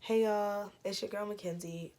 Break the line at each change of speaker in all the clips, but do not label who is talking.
Hey y'all, it's your girl Mackenzie.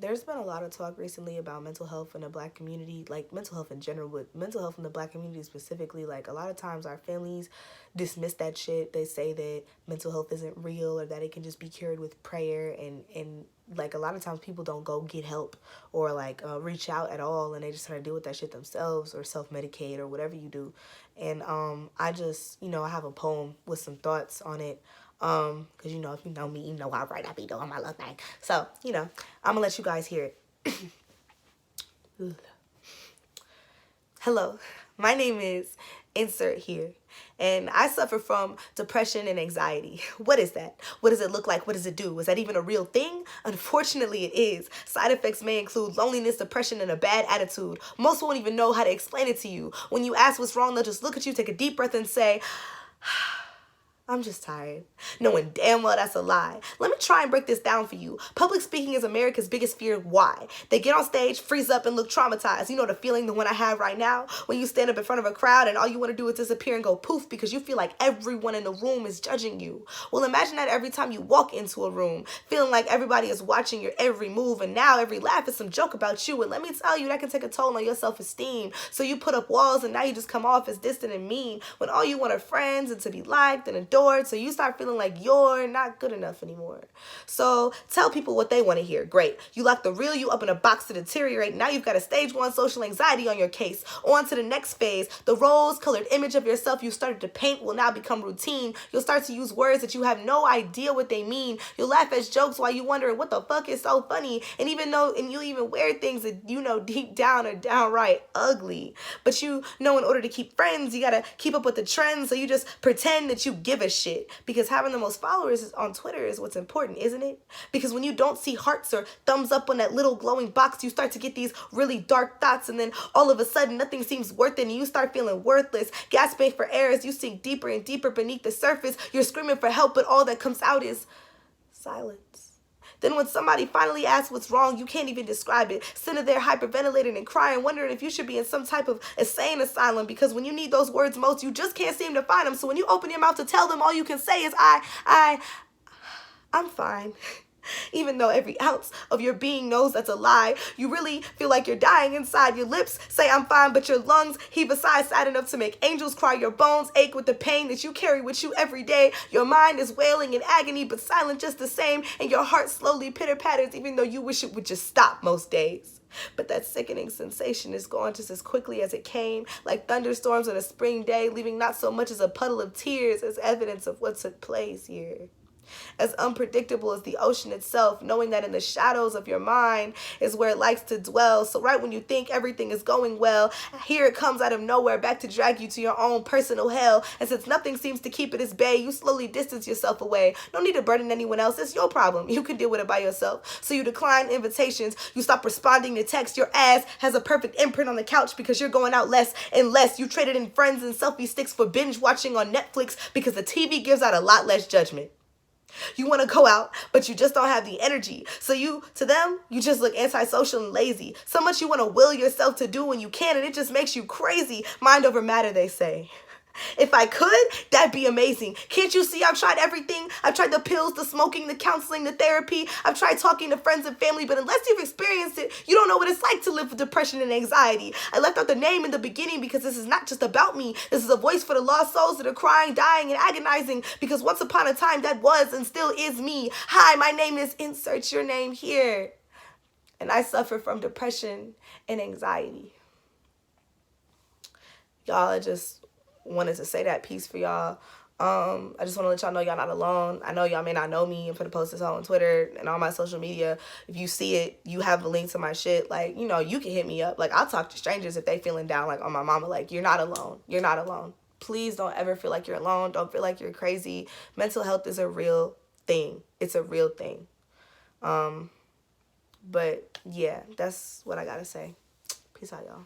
There's been a lot of talk recently about mental health in the black community, like mental health in general, but mental health in the black community specifically. Like a lot of times our families dismiss that shit. They say that mental health isn't real or that it can just be cured with prayer and like a lot of times people don't go get help or like reach out at all and they just try to deal with that shit themselves or self-medicate or whatever you do. And I just, I have a poem with some thoughts on it. Cause if you know me, you know I write, I be doing my little thing. So, I'm gonna let you guys hear it. Hello, my name is insert here. And I suffer from depression and anxiety. What is that? What does it look like? What does it do? Is that even a real thing? Unfortunately, it is. Side effects may include loneliness, depression, and a bad attitude. Most won't even know how to explain it to you. When you ask what's wrong, they'll just look at you, take a deep breath, and say, I'm just tired. Knowing damn well that's a lie. Let me try and break this down for you. Public speaking is America's biggest fear. Why? They get on stage, freeze up, and look traumatized. You know the feeling, the one I have right now? When you stand up in front of a crowd and all you want to do is disappear and go poof because you feel like everyone in the room is judging you. Well, imagine that every time you walk into a room, feeling like everybody is watching your every move, and now every laugh is some joke about you. And let me tell you, that can take a toll on your self-esteem. So you put up walls and now you just come off as distant and mean when all you want are friends and to be liked and adored. So you start feeling like you're not good enough anymore. So tell people what they want to hear. Great. You lock the real you up in a box to deteriorate. Now you've got a stage 1 social anxiety on your case. On to the next phase. The rose-colored image of yourself you started to paint will now become routine. You'll start to use words that you have no idea what they mean. You'll laugh at jokes while you wondering what the fuck is so funny. And you even wear things that you know deep down are downright ugly. But in order to keep friends, you gotta keep up with the trends. So you just pretend that you give a shit, because having the most followers on Twitter is what's important, isn't it? Because when you don't see hearts or thumbs up on that little glowing box, you start to get these really dark thoughts, and then all of a sudden nothing seems worth it and you start feeling worthless, gasping for air as you sink deeper and deeper beneath the surface. You're screaming for help, but all that comes out is silence. Then when somebody finally asks what's wrong, you can't even describe it. Sitting there hyperventilating and crying, wondering if you should be in some type of insane asylum, because when you need those words most, you just can't seem to find them. So when you open your mouth to tell them, all you can say is, I'm fine. Even though every ounce of your being knows that's a lie, you really feel like you're dying inside. Your lips say I'm fine, but your lungs heave a sigh sad enough to make angels cry. Your bones ache with the pain that you carry with you every day. Your mind is wailing in agony, but silent just the same. And your heart slowly pitter-patters, even though you wish it would just stop most days. But that sickening sensation is gone just as quickly as it came, like thunderstorms on a spring day, leaving not so much as a puddle of tears as evidence of what took place here. As unpredictable as the ocean itself, knowing that in the shadows of your mind is where it likes to dwell. So right when you think everything is going well, here it comes out of nowhere back to drag you to your own personal hell. And since nothing seems to keep it at bay, you slowly distance yourself away. No need to burden anyone else. It's your problem. You can deal with it by yourself. So you decline invitations. You stop responding to texts. Your ass has a perfect imprint on the couch because you're going out less and less. You traded in friends and selfie sticks for binge watching on Netflix because the TV gives out a lot less judgment. You want to go out, but you just don't have the energy. So to them, you just look antisocial and lazy. So much you want to will yourself to do when you can, and it just makes you crazy. Mind over matter, they say. If I could, that'd be amazing. Can't you see I've tried everything? I've tried the pills, the smoking, the counseling, the therapy. I've tried talking to friends and family, but unless you've experienced it, you don't know what it's like to live with depression and anxiety. I left out the name in the beginning because this is not just about me. This is a voice for the lost souls that are crying, dying, and agonizing, because once upon a time that was and still is me. Hi, my name is insert your name here. And I suffer from depression and anxiety. Y'all, I just wanted to say that piece for y'all. I just want to let y'all know y'all not alone. I know y'all may not know me. I'm finna post this on Twitter and all my social media. If you see it, you have a link to my shit. Like, you can hit me up. Like, I'll talk to strangers if they feeling down, like on my mama. Like, you're not alone. You're not alone. Please don't ever feel like you're alone. Don't feel like you're crazy. Mental health is a real thing. It's a real thing. But yeah, that's what I gotta say. Peace out, y'all.